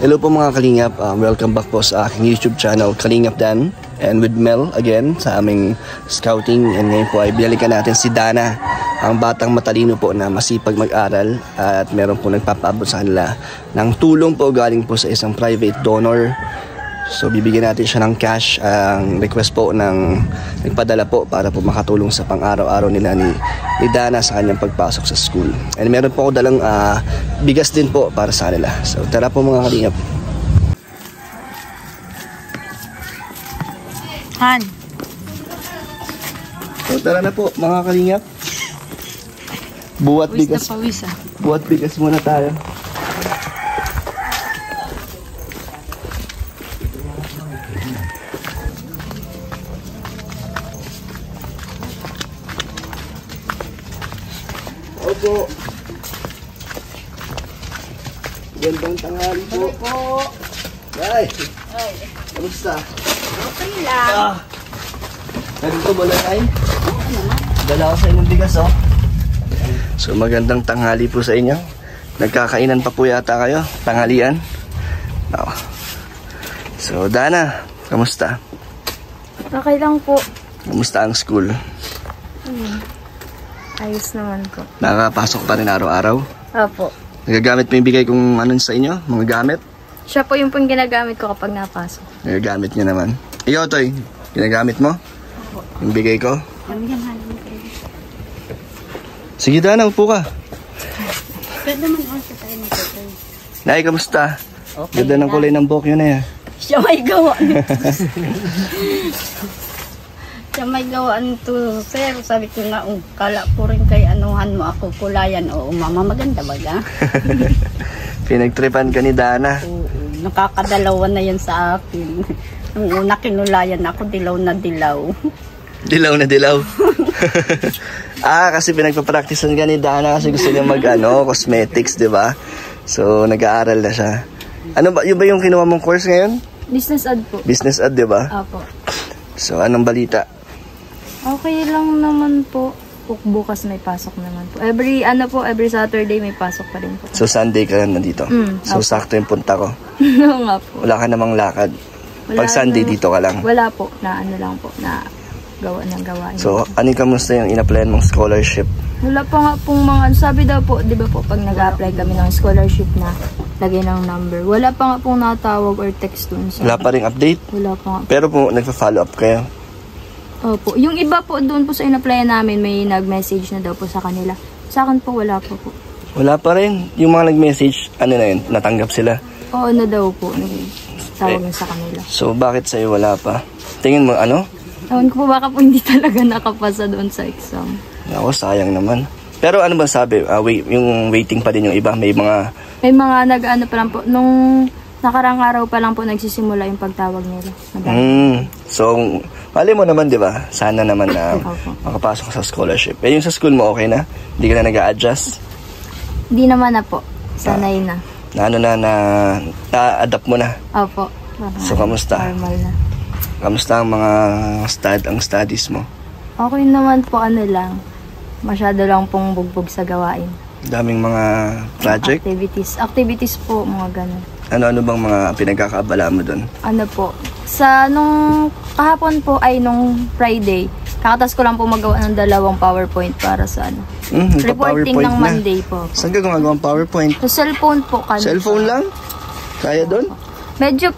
Hello po mga Kalingap, welcome back po sa aking YouTube channel, Kalingap Dan. And with Mel again sa aming scouting. And ngayon po ay binalikan natin si Dana, ang batang matalino po na masipag mag-aral. At meron po nagpapaabot sa kanila ng tulong po galing po sa isang private donor. So bibigyan natin siya ng cash. Ang request po ng nagpadala po para po makatulong sa pang-araw-araw nila ni Dana sa kanyang pagpasok sa school. And meron po ako dalang bigas din po para sa kanila. So tara po mga Kalingap. Han. So tara na po mga Kalingap. Buwat bigas. Buwat bigas muna tayo. Opo. Gandang tanghali po. Ay. Kamusta? Okay lang. Ganito ba lang ay? Dala ko sa inyong bigas oh. So magandang tanghali po sa inyo. Nagkakainan pa po yata kayo. Tanghalian. Oh. So Dana, kamusta? Okay lang po. Kamusta ang school? Ayos naman po. Nakakapasok pa rin araw-araw? Opo. Nagagamit mo yung bigay kong ano sa inyo? Mga gamit? Siya po yung pong ginagamit ko kapag napasok. Nagagamit niya naman. Ikaw, Toy, ginagamit mo? Opo. Yung bigay ko? Kami yan, Han. Sige, Dana, upo ka. Ganda man ako sa tayo nito. Nay, kamusta? Okay. Ganda ng kulay ng buhok yun eh. Siya may gawa nito. Siya may gawa nito, sir. Sabi ko nga, kala ko rin kay anuhan mo ako kulayan. Oo, mama, maganda ba ga? Pinagtripan ka ni Dana. Oo, nakakadalawa na yan sa akin. Nung una kinulayan ako, dilaw na dilaw. Dilaw na dilaw. Kasi pinagpa-practicean ka ni Dana kasi gusto niya cosmetics, di ba? So, nag-aaral na siya. Ano ba, yun ba yung kinuha mong course ngayon? Business ad po. Business ad, di ba? Apo. So, anong balita? Okay lang naman po. Bukas may pasok naman po. Every Saturday may pasok pa rin po. So, Sunday ka nandito? So, okay. sakto yung punta ko. Oo nga po. Wala ka namang lakad? Pag Sunday, dito ka lang? Wala po. Na lang po. Na gawa ng gawain. So, ano kamusta yung in-applyan mong scholarship? Wala pa nga pong mga, sabi daw po, di ba po, pag nag-apply kami ng scholarship na lagay ng number, wala pa nga pong natawag or text dun. Wala pa rin update? Wala pa nga. Pero po, nagpa-follow up kayo? Opo. Yung iba po doon po sa in-applyan namin, may nag-message na daw po sa kanila. Sa akin po, wala pa po. Wala pa rin. Yung mga nag-message, ano na yun, natanggap sila? Oo na daw po, tawag na sa kanila. So, bakit sa'yo wala pa? Tingin mo, ano? Ewan ko po, baka po hindi talaga nakapasa doon sa exam. Ako, sayang naman. Pero ano ba sabi? Yung waiting pa din yung iba? May mga nag-ano pa lang po, nung nakarang araw pa lang po nagsisimula yung pagtawag nila. So, mali mo naman, di ba? Sana naman na makapasok sa scholarship. Eh, yung sa school mo, okay na? Hindi ka na nag-a-adjust? Hindi naman na po. Sanay na. Na-adapt mo na? Opo. So, kamusta? Normal na. Kamusta ang mga studies mo? Okay naman po, lang. Masyado lang pong bugbog sa gawain. Daming mga project? Activities po, mga ganun. Ano bang mga pinagkakaabala mo doon? Ano po, nung kahapon po ay nung Friday, kakatas ko lang po magawa ng 2 PowerPoint para sa reporting ng Monday po. Saan ka gumagawa ng PowerPoint? Sa cellphone po. Cellphone lang? Kaya doon? Medyo,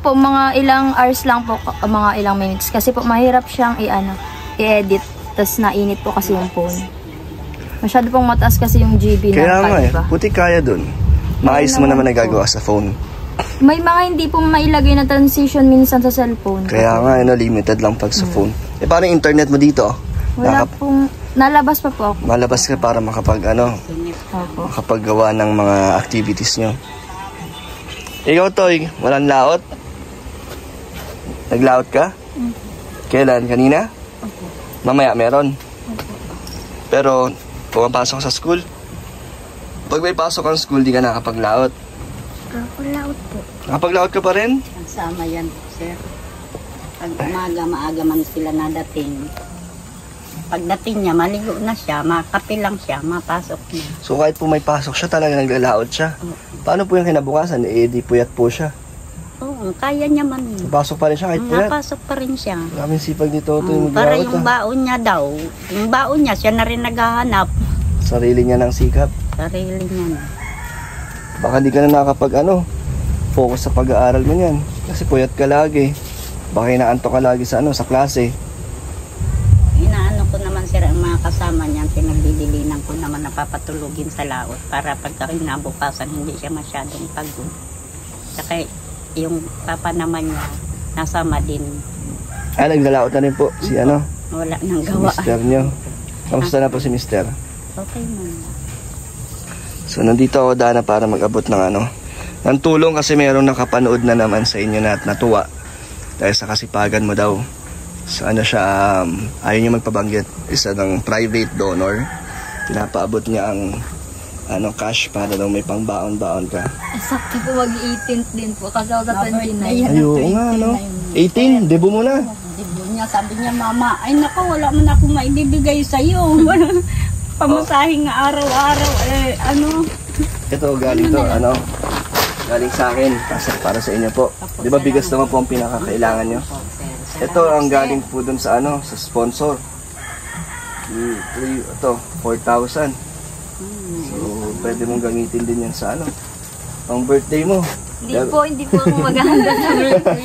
po, mga ilang hours lang po, mga ilang minutes. Kasi po, mahirap siyang i-edit. Tapos nainit po kasi yung phone. Masyado pong mataas kasi yung GB na. Kaya nga puti kaya doon. Maayos mo naman nagagawa sa phone. May mga hindi po mailagay na transition minsan sa cellphone. Kaya nga, limited lang pag sa phone. Eh, paano yung internet mo dito? Wala pong, nalabas pa po ako. Malabas ka para makapaggawa ng mga activities nyo. Ikaw, Toy, walang laot? Naglaot ka? Kailan? Kanina? Mamaya meron? Pero, pumapasok sa school? Pag may pasok ang school, di ka nakapaglaot? Nakapaglaot po. Nakapaglaot ka pa rin? Sama yan, sir. Pag maaga man sila nadating. Pagdating niya, maligo na siya, makape lang siya, mapasok na. So kahit po may pasok siya, talaga naglalaot siya. Paano po yung kinabukasan? Eh, di puyat po siya. Oo, kaya niya man. Pasok pa rin siya kahit puyat. Napasok pa rin siya. Maraming sipag ni Toto yung Para maglaot. yung baon niya daw, yung baon niya, siya na rin naghahanap. Sarili niya ng sikap. Sarili niya na. Baka di ka na nakapag focus sa pag-aaral mo niyan. Kasi puyat ka lagi. Baka inaanto ka lagi sa sa klase. Inaano ko naman sir ang mga kasama niya, pinagdidilinan ko naman napapatulugin sa laot para pagka kinabukasan hindi siya masyadong pagod. Saka yung papa naman niya, nasama din. Naglalaot na rin po si Wala nang si gawa. mister niyo. Kamusta na po si mister? Okay man. So nandito ako Dana para mag-abot ng ng tulong kasi mayroong nakapanood na naman sa inyo na at natuwa dahil sa kasipagan mo daw. So siya, ayaw niya magpabanggit, isa ng private donor. Pinapaabot niya ang cash para daw may pangbaon-baon ka. Sakto po mag-18th din po kasi ako sa 29. Ayo nga 18, debo mo na. Dibo niya, sabi niya, mama, ay nako, wala man ako maibibigay sa'yo. Pamasahing nga araw-araw, Ito galing to, galing sa akin, para sa inyo po. Di ba bigas naman po ang pinakakailangan nyo? Ito ang galing po dun sa sa sponsor. Ito, 4,000. So, pwede mong gamitin din yan sa pang birthday mo. Hindi po ako maghahanda sa birthday.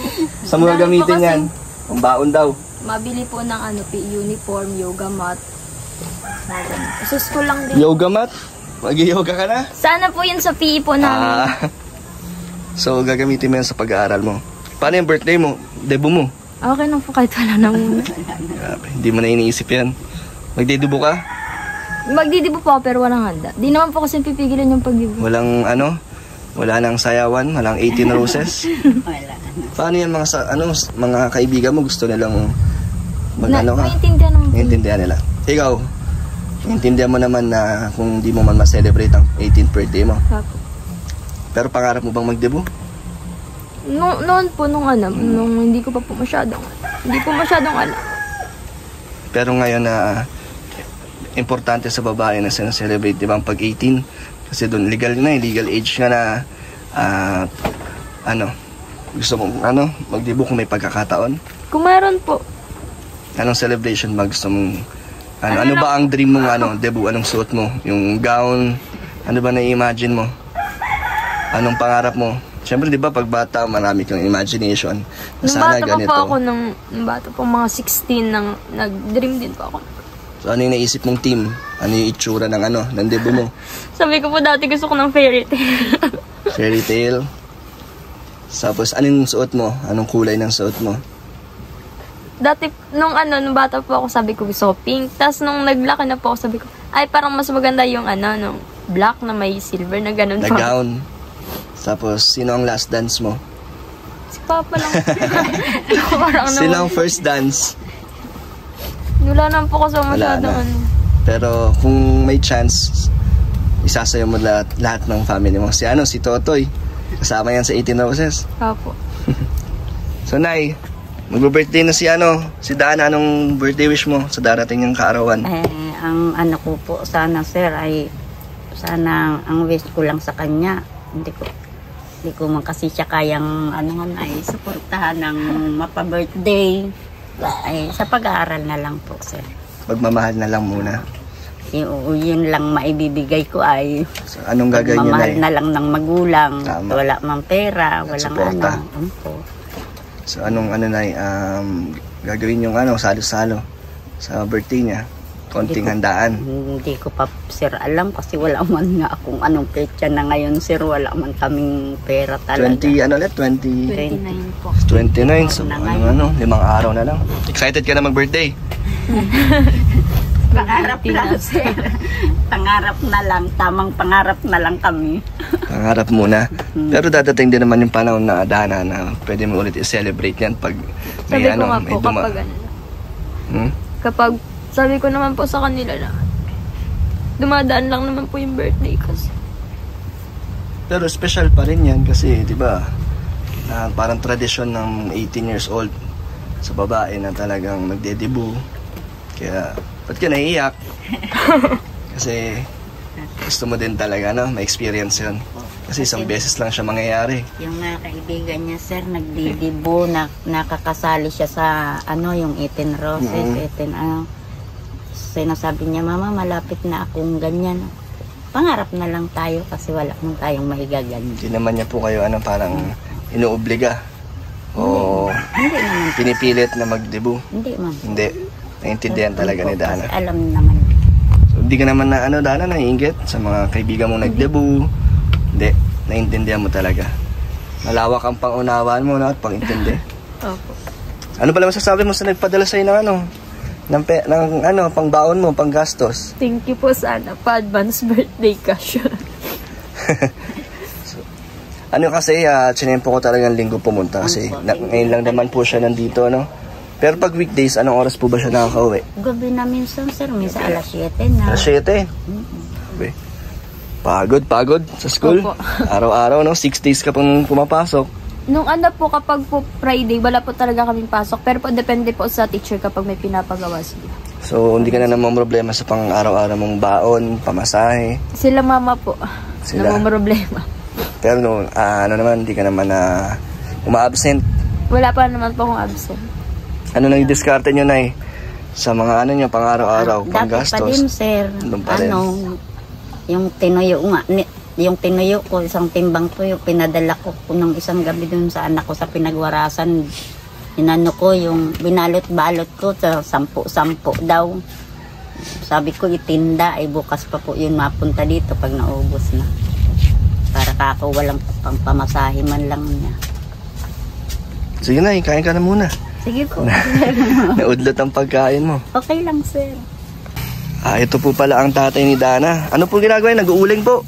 Sa mga gamitin yan, pang baon daw. Mabili po ng uniform, yoga mat. Sa school lang din. Yoga mat? Mag-yoga ka na? Sana po yun sa PE po namin. So, gagamitin mo yan sa pag-aaral mo. Paano yung birthday mo? Debo mo? Okay lang po kahit wala na muna. Grabe, hindi mo na iniisip yan. Magdedubo ka? Magdidibo po ako pero walang handa. Di naman po kasi pipigilan yung pagdibo. Walang wala nang sayawan, walang 18 roses. Wala. Paano yan mga kaibigan mo gusto nilang ka? Maintindihan naman po. Maintindihan nila. Ikaw, maintindihan mo naman na kung di mo man ma-celebrate ang 18th birthday mo. Apo. Pero pangarap mo bang magdebo? Noon po nung hindi ko pa po masyadong alam. Pero ngayon na importante sa babae na sinaselebrate, di ba, ang pag-18? Kasi doon legal age nga na gusto mo magdebo kung may pagkakataon. Kung meron po. Anong celebration ba gusto mong ano ba ang dream mong debut? Anong suot mo? Yung gown? Ano ba na-imagine mo? Anong pangarap mo? Siyempre, di ba, pag bata, marami kang imagination. Sana ganito. Nung bata pa po ako, nung bata po, mga 16, nag-dream din po ako. So, ano yung naisip mong team? Ano yung itsura ng debut mo? Sabi ko po dati gusto ko ng fairy tale. Fairy tale? Tapos, anong suot mo? Anong kulay ng suot mo? Dati, nung bata po ako, sabi ko gusto ko pink. Tapos, nung naglaki na po ako, sabi ko, ay, parang mas maganda yung nung black na may silver na ganun Na po. gown. Tapos, sino ang last dance mo? Si Papa lang. Parang Sino ang first dance? Wala naman po kasi Wala masyadong na. Pero kung may chance, isasayo mo lahat ng family mo. Si Totoy. Kasama yan sa 18 Roses. Apo. So, Nay, mag-birthday na si Dana. Anong birthday wish mo sa darating niyang kaarawan? Ang ko po sana sir ay sana ang wish ko lang sa kanya. Hindi ko man kasi siya kayang ay suportahan ng mapa-birthday. Ay sa pag-aaral na lang po sir. Pagmamahal na lang muna. Yun lang maibibigay ko ay So, anong gagawin niyo, mamahal Nay? na lang ng magulang. Tama. Wala mang pera, walang Suporta. po. So, anong Nay, gagawin yung salo-salo sa birthday niya? Konting handaan. Hindi ko pa sir alam kasi wala man nga akong anong petsa na ngayon sir. Wala man kaming pera talaga. 29 po. 29. So, Na ngayon. 5 araw na lang. Excited ka na mag-birthday? Pangarap lang sir. Pangarap na lang. Tamang pangarap na lang kami. Pangarap muna. Pero dadating din naman yung panahon na Dana na pwede mo ulit i-celebrate yan pag may Sabi ko nga po, kapag sabi ko naman po sa kanila na dumadaan lang naman po yung birthday kasi. Pero special pa rin yan kasi, di ba, parang tradisyon ng 18 years old sa babae na talagang nagde-debut. Kaya Ba't ka naiiyak? Kasi gusto mo din talaga, no? May experience yun. Kasi isang beses lang siya mangyayari. Yung mga kaibigan niya, sir, nagdidibo, nakakasali siya sa, yung 18 roses, 18, sinasabi niya, mama, malapit na akong ganyan. Pangarap na lang tayo kasi wala nang tayong maigaganyan. Hindi naman niya po kayo, parang inuobliga. O Hindi naman. pinipilit na magdebu. Hindi man. Hindi. Naintindihan talaga ni Dana. Kasi alam naman. So, hindi ka naman na, Dana, naiingit sa mga kaibigan mong nagdebu. Hindi. Naintindihan mo talaga. Malawak ang pangunawaan mo, no? At pangintindi. Opo. Ano pala masasabi mo sa nagpadala sa'yo ng pangbaon mo, panggastos? Thank you po sana. Pa-advance birthday cash. Ano kasi, chinempo ko talagang linggo pumunta kasi ngayon lang naman po siya nandito, no? Pero pag weekdays, anong oras po ba siya nakaka-uwi? Gabi na minsan, sir. Minsan alas 7 na. Alas 7? Okay. Pagod sa school. Opo. Araw-araw, no? 6 days ka pang pumapasok. Nung po kapag po Friday, wala po talaga kaming pasok. Pero po depende po sa teacher kapag may pinapagawa sila. So, hindi ka na namang problema sa pang araw-araw mong baon, pamasahe. Sila mama po. Sila? Namang problema. Pero no, naman, hindi ka naman uma-absent. Wala pa naman po akong absent. Ano nang diskarte nyo, Nay? Sa mga nyo, pang araw-araw, pang Dati pa din, gastos? sir. Doon pa rin. Yung tinuyo nga, yung tinuyo ko, isang timbang tuyo, pinadala ko ng isang gabi dun sa anak ko sa pinagwarasan. Inano ko, yung binalot-balot ko sa 10 daw. Sabi ko, itinda, ay bukas pa po yun mapunta dito pag naubos na. Para kako walang pamasahe man lang niya. Sige na, kain ka na muna. Sige po. Naudlot ang pagkain mo. Okay lang, sir. Ito po pala ang tatay ni Dana. Ano po ginagawa? Nag-uuling po.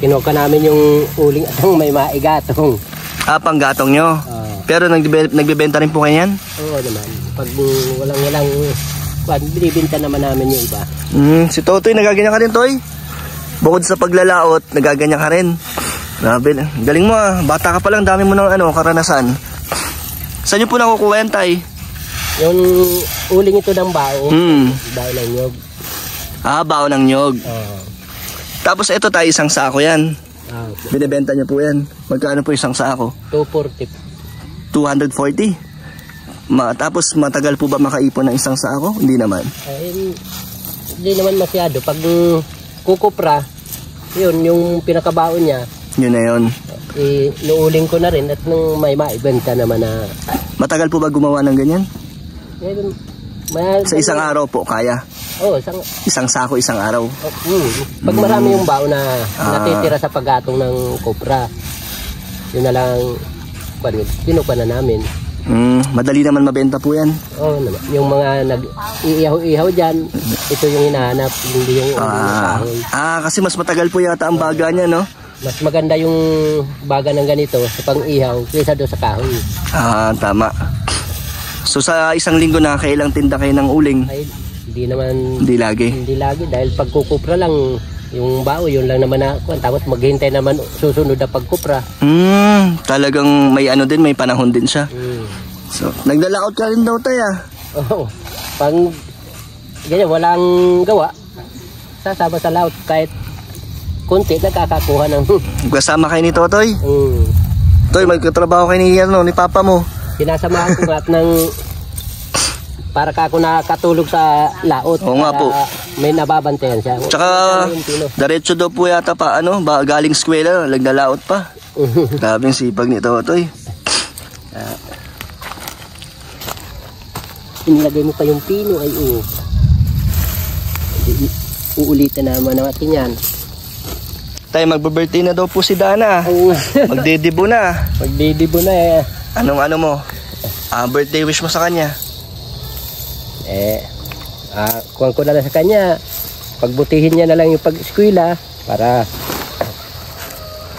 Kinuha namin yung uling at may maigatong. Panggatong nyo. Pero nagbebenta rin po kayo yan? Oo naman. Pag walang binibenta naman namin yung iba. Si Totoy, nagaganyan ka rin, Toy? Bukod sa paglalaot, nagaganyan ka rin. Grabe, galing mo bata ka pa lang, dami mo ng karanasan. Saan nyo po nakukuha yan, Tay? Yung uling ito ng bao. Bao ng nyog. Bao ng nyog. Tapos ito, Tay, isang sako yan. Binibenta nyo po yan. Magkano po isang sako? 240. 240. Tapos matagal po ba makaipon ng isang sako? Hindi naman. Hindi naman masyado. Pag kukupra, yun, yung pinakabaon niya. Yun na yun. Inuuling ko na rin at nung may maibenta naman na... Matagal po ba gumawa ng ganyan? Sa isang araw po, kaya? Oo, isang sako, isang araw. Pag marami yung baon na natitira sa paggatong ng kopra, yun na lang pinupa na namin. Madali naman mabenta po yan. Oo naman. Yung mga nag-iihaw-ihaw dyan, ito yung hinahanap, hindi yung kahoy. Kasi mas matagal po yata ang baga niya, no? Mas maganda yung baga ng ganito sa pang-ihaw kaysa doon sa kahoy. Tama. So sa isang linggo na kailang tinda kayo ng uling? Ay, hindi naman. Hindi lagi? Hindi lagi dahil pag kukupra lang, yung bao, yun lang naman na, tapos maghintay naman susunod na pagkupra. Talagang may din, may panahon din siya. So, nagdalaot ka rin daw, Tay, Oo. Pang ganyan, walang gawa, sasama sa laot kahit konti nakakakuha ng... Kasama kayo ni Totoy? Toy, magkatrabaho kayo ni Papa mo. Sinasamahan ko nga ng para ako nakatulog sa laot. Oo nga po. May nababantayan siya. Tsaka diretso daw po yata pa galing eskwela, nagdalaot pa. Grabe yung sipag ni Totoy. Inilagay mo pa yung pino ay uulitin naman natin yan. Tay, magbe-birthday na daw po si Dana. Magdedibo na. Magdedibo na Anong mo? Birthday wish mo sa kanya? Kuhan ko na lang sa kanya, pagbutihin niya na lang yung pag-eskwela para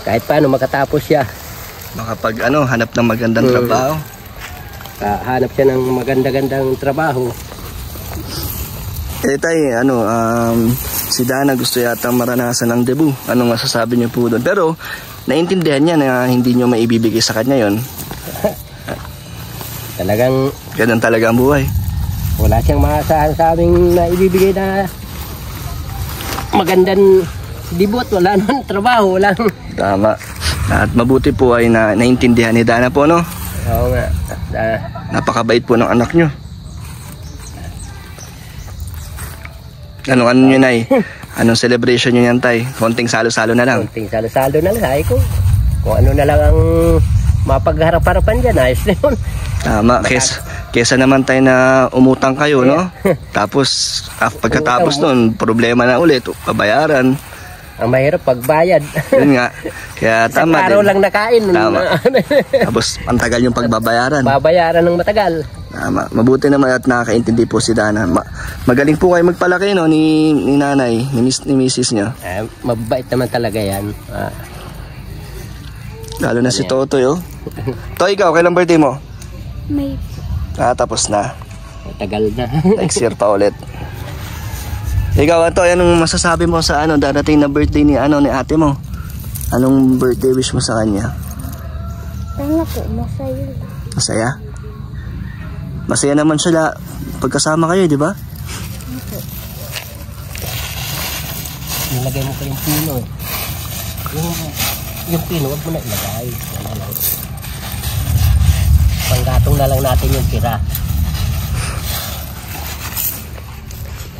kahit paano makatapos siya. Makapag hanap ng magandang trabaho. Hanap siya ng maganda-gandang trabaho. Tay, si Dana gusto yata maranasan ng debu. Anong masasabi niyo po doon? Pero naintindihan niya na hindi niyo maibibigay sa kanya yon. Talagang ganun talaga ang buhay. Wala siyang maasahan sa aming na ibibigay na magandang dibot. Wala naman trabaho, wala. Tama. At mabuti po ay naintindihan ni Dana po, no? Oo nga. Napakabait po ng anak nyo. Ano nyo, Nay? Anong celebration nyo yan, Tay? Konting salo-salo na lang. Konting salo-salo na lang, sabi ko. Kung ano na lang ang mapagharap-harapan dyan, ayos na yun. Tama. Kesa naman tayo na umutang kayo, no? Tapos, pagkatapos nun, problema na ulit. Pabayaran. Ang mahirap pagbayad. Yun nga. Kaya tama araw din. lang nakain. Tama. Tapos, antagal yung pagbabayaran. Babayaran ng matagal. Tama. Mabuti naman at nakakaintindi po si Dana. Magaling po kayo magpalaki, no? Ni nanay, ni misis niya. Mabait naman talaga yan. Lalo na si Totoy, oh. Toy, ikaw, kailan birthday mo? May Tapos na. Matagal na. Next year pa ulit. Ikaw, Toy, anong masasabi mo sa darating na birthday ni ate mo? Anong birthday wish mo sa kanya? Sana po, masaya. Masaya? Masaya naman siya pagkasama kayo, di ba? Nilagay mo pa yung pino. Yung pino, wag mo na ilagay. Panggatong na lang natin yung tira.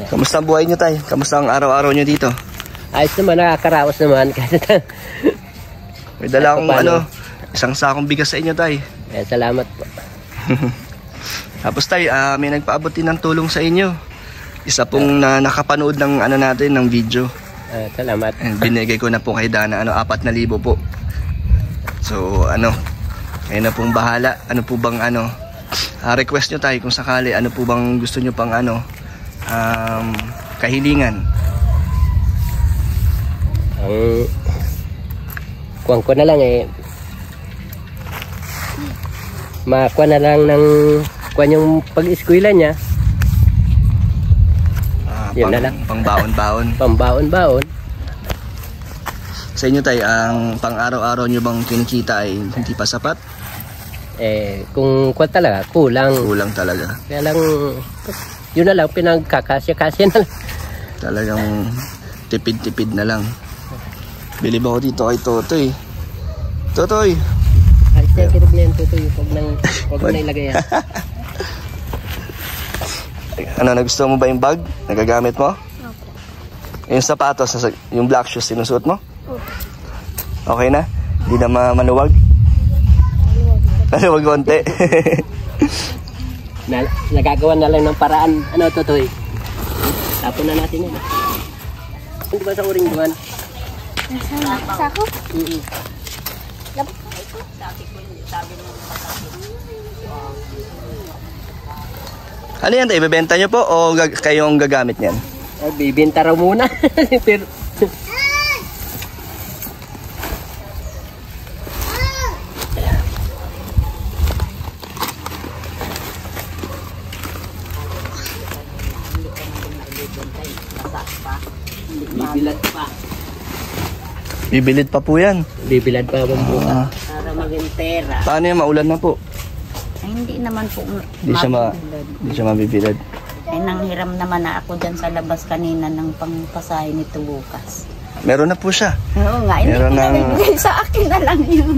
Kamusta ang buhay niyo, Tay? Kamusta ang araw-araw niyo dito? Ayos naman, nakakaraos naman. May dala akong isang sakong bigas sa inyo, Tay. Salamat po. Tapos, Tay, may nagpaabot din ng tulong sa inyo. Isa pong nakapanood ng natin, ng video. Salamat. And binigay ko na po kay Dana, 4,000 po. So, kayo na pong bahala. Ano po bang request nyo, Tay, kung sakali, ano po bang gusto nyo pang kahilingan? Ang kuwang ko na lang makuha na lang ng kuwan yung pag-eskwela niya. Yun na lang. Pang-baon-baon. Pambaon-baon. Sa inyo, Tay, ang pang-araw-araw nyo bang kinikita ay hindi pa sapat? Kung kuwan talaga, kulang. Kulang talaga. Kaya lang, yun na lang, pinagkakasya-kasya na lang. Talagang tipid-tipid na lang. Bilib ako dito kay Totoy. Totoy! Ay, siya kirib na yung tutoy. Huwag na ilagay yan. Nagusto mo ba yung bag? Nagagamit mo? Yung sapatos, yung black shoes, sinusuot mo? Okay na? Hindi na maluwag? Maluwag konti. Nagagawa na lang ng paraan. Tutoy? Tapon na natin yun. Hindi ba sa uring buwan? Sako? Ano yan, Tay? Ibebenta nyo po o kayong gagamit niyan? Bibenta raw muna. Pero bibilad pa. Bibilid pa po yan. Bibilad pa bang buka. Para maging pera. Paano yan? Maulan na po. Ay, hindi naman po Hindi siya mabibilad. Ay, nanghiram naman na ako dyan sa labas kanina ng pangpasahe nito bukas. Meron na po siya. Oo nga, hindi Meron ko ng- nabibigay sa akin na lang yun.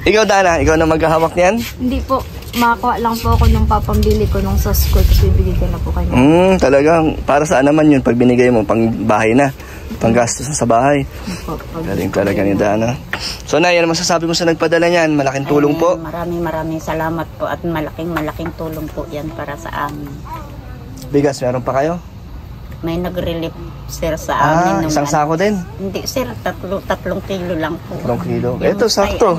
Ikaw, Dana, ikaw na maghahawak niyan? Hindi po. Makakuha lang po ako nung papambili ko nung sa school. Tapos bibigay ko na po kayo. Talagang para saan naman yun pag binigay mo? Pang bahay na. Pang gastos sa bahay. Galing talaga ni Dana. So, Nay, ano masasabi mo sa nagpadala niyan? Malaking tulong po. Maraming salamat po at malaking tulong po yan para sa amin. Bigas, meron pa kayo? May nag-relief sir sa amin. nung Isang sako din. Hindi sir, tatlong kilo lang po. 3 kilo. Yung Ito, sakto.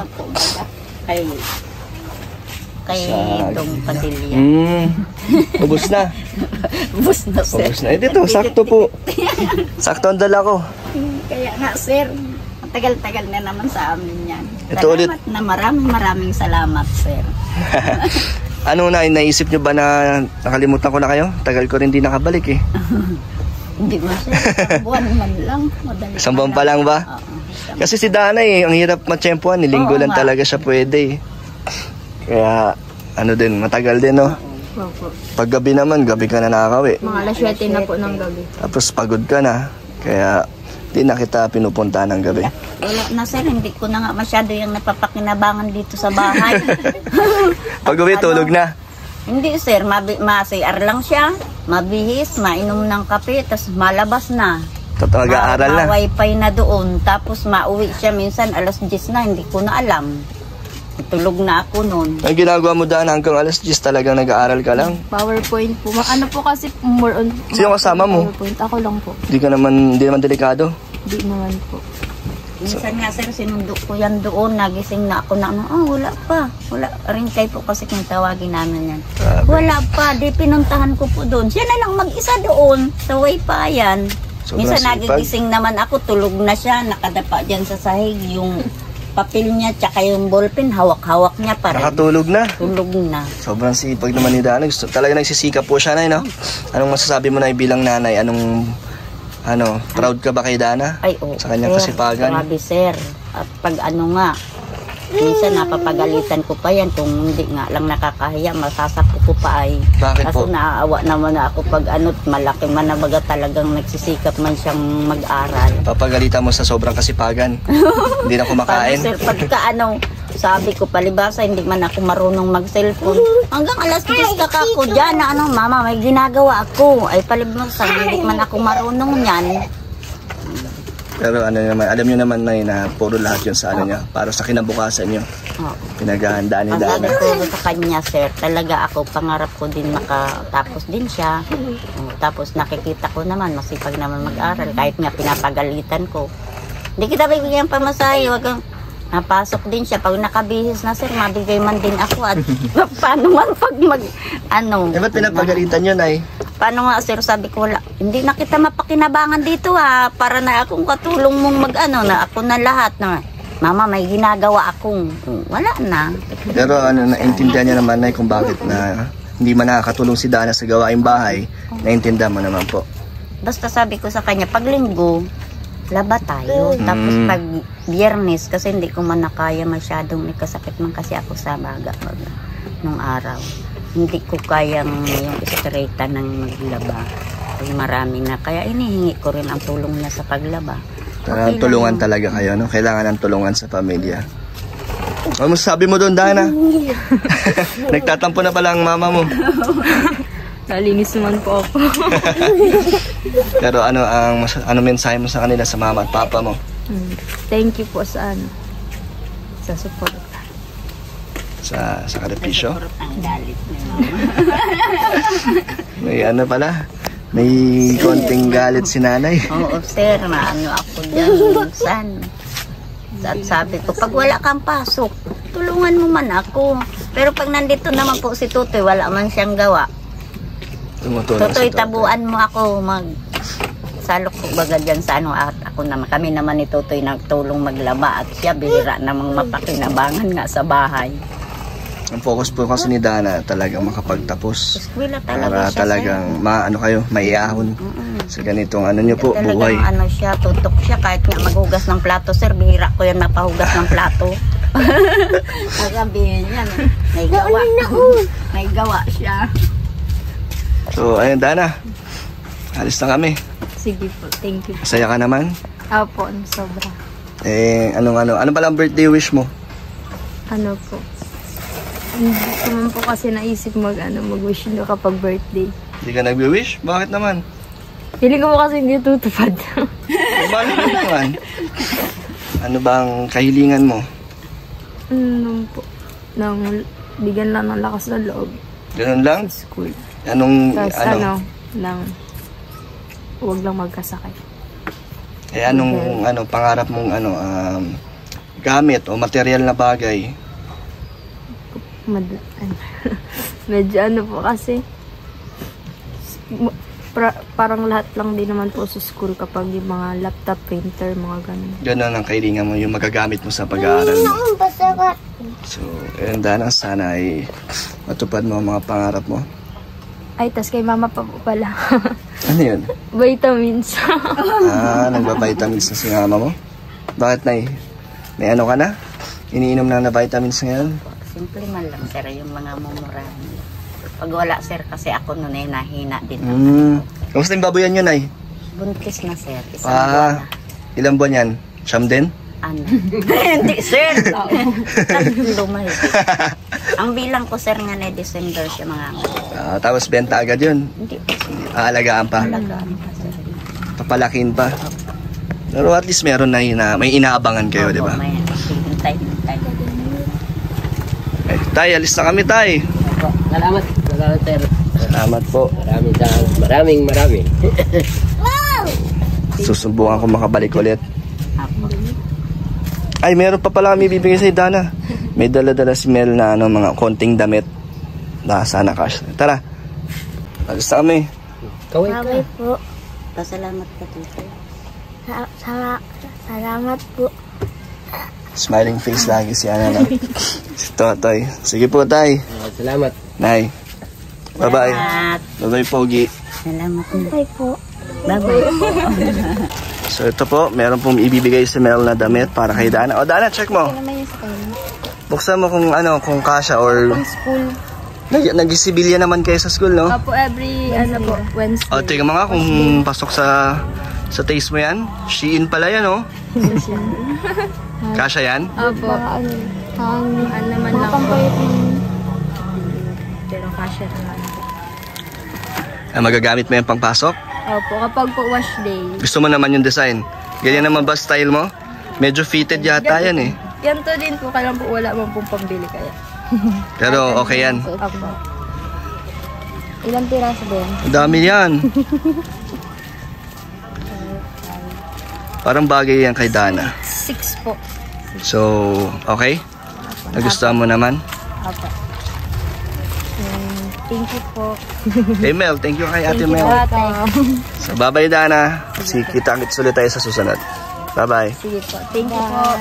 Kay itong Padilla. Ubus na. Ubus na sir. Ubus na. Dito, sakto po. Sakto ang dala ko. Kaya nga sir, tagal-tagal na naman sa amin yan. Ito ulit. Salamat na maraming salamat sir. Ano na, naisip nyo ba na nakalimutan ko na kayo? Tagal ko rin di nakabalik eh. Hindi mo sir, isang buwan man lang. Madali Isang buwan pa lang ba? Kasi si Dana ang hirap matsyempohan. Linggo Oo lang nga. talaga siya pwede eh. Kaya, matagal din, no? Opo. Pag gabi naman, gabi ka na nakakauwi. Mga alas 7 na po ng gabi. Tapos pagod ka na. Kaya di na kita pinupunta ng gabi. Wala na sir, hindi ko na nga masyado yung napapakinabangan dito sa bahay. Pag uwi, tulog na. Hindi sir, ma-CR lang siya, mabihis, mainom ng kape, tapos malabas na. Mag-aaral na. Ma-wifi na doon, tapos mauwi siya minsan alas 10 na, hindi ko na alam. Tulog na ako noon. Ang ginagawa mo daan hanggang alas 10 talagang nag-aaral ka lang? PowerPoint po. Ano po kasi more on... Sino kasama mo? PowerPoint. Ako lang po. Di naman delikado? Di naman po. Minsan nga sir, sinundo ko yan doon, nagising na ako na wala pa. Wala rin kayo po kasi kung tawagin namin yan. Grabe. Wala pa, di pinuntahan ko po doon. Siya na lang mag-isa doon, sa wifi yan. Sobrang Minsan sipag. nagigising naman ako, tulog na siya, nakadapa dyan sa sahig, yung papel niya, tsaka yung ballpen, hawak-hawak niya pa rin. Nakatulog na. Tulog na. Sobrang sipag naman ni Dana. Talaga nagsisikap po siya, Nay, no? Anong masasabi mo, Nay, bilang nanay? Proud ka ba kay Dana? Ay, oo. Sa kanyang sir, kasipagan? Grabe, sir. At pag minsan napapagalitan ko pa yan. Kung hindi nga lang nakakahiya, masasapo ko pa ay. Bakit Kaso po? naaawa naman na ako pag malaki man na baga talagang nagsisikap man siyang mag-aral. Papagalitan mo sa sobrang kasipagan. Hindi na kumakain. Sir, pagka sabi ko palibasa, hindi man ako marunong mag-cellphone. Hanggang alas 10 ako dyan na mama, may ginagawa ako. Ay palibasa, hindi man ako marunong yan. Pero alam niyo naman, Nay, na puro lahat yun sa niya. Para sa kinabukasan niyo. Oh. Pinaghahandaan ni Ang Dana. sabi ko sa kanya, sir, talaga ako, pangarap ko din makatapos din siya. Tapos nakikita ko naman, masipag naman mag-aral. Kahit nga pinapagalitan ko. Hindi kita bibigyan pamasahe, wag kang napasok din siya. Pag nakabihis na, sir, mabigay man din ako. At paano man pag Ba't pinapagalitan niyo, Nay? Paano nga, sir, sabi ko, wala, hindi na kita mapakinabangan dito ha. Para na akong katulong mong na ako na lahat na. Mama, may ginagawa akong. Wala na. Pero naintindihan niya naman, Nay, kung bakit na hindi man nakakatulong si Dana sa gawaing bahay. Naintindihan mo naman po. Basta sabi ko sa kanya, pag linggo, laba tayo. Tapos pag biyernes, kasi hindi ko man nakaya masyadong may kasakit man kasi ako sa baga nung araw. Hindi ko kayang yung straighta ng maglaba. Ay marami na. Kaya inihingi ko rin ang tulong niya sa paglaba. Okay Tulungan lang. talaga kayo, no? Kailangan ng tulungan sa pamilya. Ano masasabi mo doon, Dana? Nagtatampo na pala ang mama mo. Nalinis naman po ako. Pero ano mensahe mo sa kanila, sa mama at papa mo? Thank you po sa sa support. Sa sakripisyo? Ang galit na May may konting galit si nanay. Oo, sir, ako dyan minsan. At sabi ko, pag wala kang pasok, tulungan mo man ako. Pero pag nandito naman po si Tutoy, wala man siyang gawa. Tumutulong Tutoy, si Totoy. tabuan mo ako salok ko baga dyan sa at ako naman. Kami naman ni Tutoy nagtulong maglaba at siya bihira namang mapakinabangan nga sa bahay. Ang focus po kasi ni Dana talagang makapagtapos. Eskwela talaga Para siya, talagang maiahon sa ganitong niyo po, buhay. Talagang siya, tutok siya kahit nga maghugas ng plato, sir. Bihira ko yan mapahugas ng plato. Sasabihin niya, may gawa. May gawa siya. So, ayun, Dana. Alis na kami. Sige po, thank you. Masaya ka naman? Opo, sobra. Ano pala ang birthday wish mo? Ano po? Hindi ko man po kasi naisip mag-wish nyo kapag birthday. Hindi ka nagwi-wish? Bakit naman? Feeling ko po kasi hindi tutupad. Bakit naman? Ano bang kahilingan mo? Po? Bigyan lang ng lakas ng loob Ganun lang? sa school. Anong, Tapos huwag lang magkasakit. anong pangarap mong gamit o material na bagay? Medyo po kasi parang lahat lang din naman po sa school kapag yung mga laptop, printer, mga ganun. Ganun ang kahilingan mo, yung magagamit mo sa pag-aaral mo. So, ayun, Dana, sana ay matupad mo ang mga pangarap mo. Ay, tas kay mama pa po pala. Ano yun? Vitamins. Nagba-vitamins na si mama mo? Bakit, Nay? May ka na? Iniinom na vitamins ngayon? Simple man lang, sir, yung mga mumurahan. Pag wala sir, kasi ako noon ay nahina din. Kamusta yung baboyan nyo, Nay? Buntis na sir. Isang buwan na. Ilang buwan yan? Siyam din? Ano? Hindi sir. Tatlo mahigit. Ang bilang ko sir nga na December siya mga Tapos benta agad yun. Hindi pa sir. Aalagaan pa. Alagaan pa sir. Papalakin pa. Pero at least meron na yun na may inaabangan kayo, di ba? May hintay. Eh, tay, alis na kami, tay. Salamat. Salamat, sir. Salamat po. Maraming. Susubukan ko makabalik ulit. Apo. Ay, meron pa pala kami bibigay sa Dana. May dala-dala si Mel na mga konting damit na sana cash. Tara. Alis na kami. Kaway ka. Babay po. Pasalamat ka dito. Salamat po. Smiling face lagi si Ana lang. Si Totoy. Sige po, tay. Salamat. Nay. Bye-bye. Salamat. Bye-bye, Pogi. Salamat. Babay po. Bye-bye. So ito po, meron pong ibibigay si Mel na damit para kay Dana. O Dana, check mo. Naman yung sa kanya. Buksan mo kung kasha or School. nag-sibilya naman kayo sa school, no? Opo, every Wednesday. O, tingnan mo nga kung pasok sa taste mo yan. Shein pala yan, oh. Kasha yan? Opo. Ano naman lang po. Pero kasya naman. Magagamit mo yung pangpasok? Opo, kapag po wash day. Gusto mo naman yung design? Ganyan naman ba style mo? Medyo fitted yata yan eh. Yan to din po, kailan po wala man pong pambili kaya. Pero okay yan. Opo. Ilang piraso din? Dami yan. Parang bagay yan kay Dana. 6 po. So, okay? Nagustuhan mo naman? Opo. Thank you po. Hey Mel, thank you kay Ate Thank you Mel. ate. So, bye-bye Dana. Kita-kits ulit tayo sa susunod. Bye-bye. Sige po. Thank you po.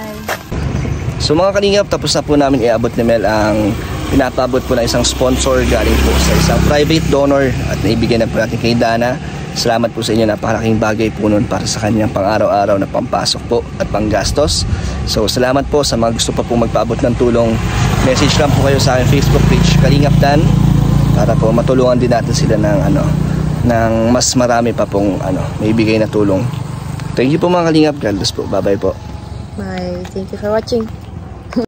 So mga kalingap, tapos na po namin iabot ni Mel ang pinapabot po na isang sponsor galing po sa isang private donor at naibigay na po natin kay Dana. Salamat po sa inyo, napakalaking bagay po nun para sa kanyang pang-araw-araw na pampasok po at panggastos. So salamat po sa mga gusto pa pong magpaabot ng tulong. Message lang po kayo sa aking Facebook page, Kalingap Dan, para po matulungan din natin sila ng mas marami pa pong may bigay na tulong. Thank you po mga Kalingap. God bless po. Bye-bye po. Bye. Thank you for watching.